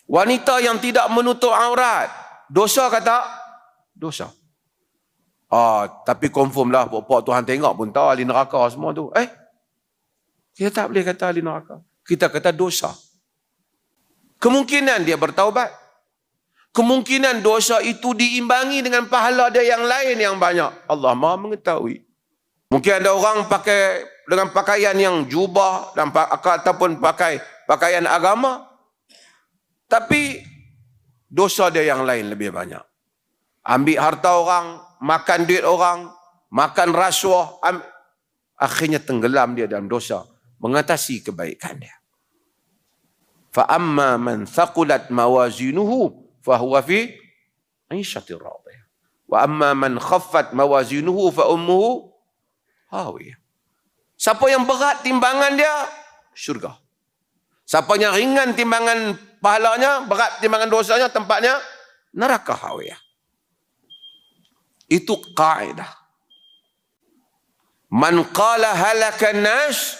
Wanita yang tidak menutup aurat, dosa kata? Dosa. Tapi confirm lah, pokok Tuhan tengok pun tahu ahli neraka semua tu. Kita tak boleh kata ahli neraka. Kita kata dosa. Kemungkinan dia bertaubat. Kemungkinan dosa itu diimbangi dengan pahala dia yang lain yang banyak. Allah Maha mengetahui. Mungkin ada orang pakai dengan pakaian yang jubah dan ataupun pakai pakaian agama, tapi dosa dia yang lain lebih banyak. Ambil harta orang, makan duit orang, makan rasuah, akhirnya tenggelam dia dalam dosa, mengatasi kebaikan dia. Fa amma man thaqulat mawazinuhu fahuwa fi 'ishatir radiyah. Wa amma man khaffat mawazinuhu fa ummuhu hawiyah. Siapa yang berat timbangan dia, syurga. Siapa yang ringan timbangan pahalanya, berat timbangan dosanya, tempatnya neraka hawiyah. Itu kaidah. Man qala halakan nas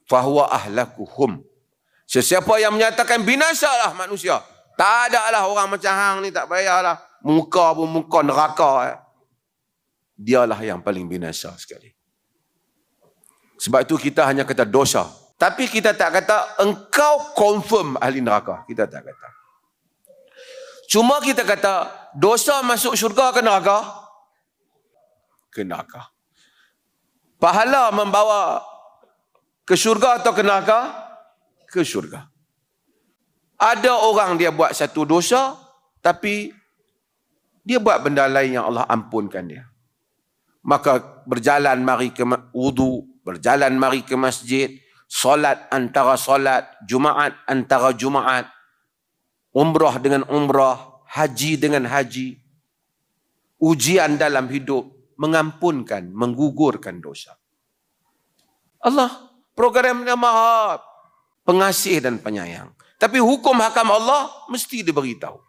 fahuwa ahlakuhum. Sesiapa yang menyatakan binasalah manusia, tak ada lah orang macam hang ni, tak payahlah muka pun muka neraka. Dialah yang paling binasa sekali. Sebab itu kita hanya kata dosa. Tapi kita tak kata engkau confirm ahli neraka. Kita tak kata. Cuma kita kata dosa masuk syurga ke neraka? Ke neraka. Pahala membawa ke syurga atau ke neraka? Ke syurga. Ada orang dia buat satu dosa, tapi dia buat benda lain yang Allah ampunkan dia. Maka berjalan mari ke wudu, berjalan mari ke masjid, solat antara solat, Jumaat antara Jumaat, umrah dengan umrah, haji dengan haji. Ujian dalam hidup mengampunkan, menggugurkan dosa. Allah programnya Maha Pengasih dan Penyayang. Tapi hukum hakam Allah mesti diberitahu.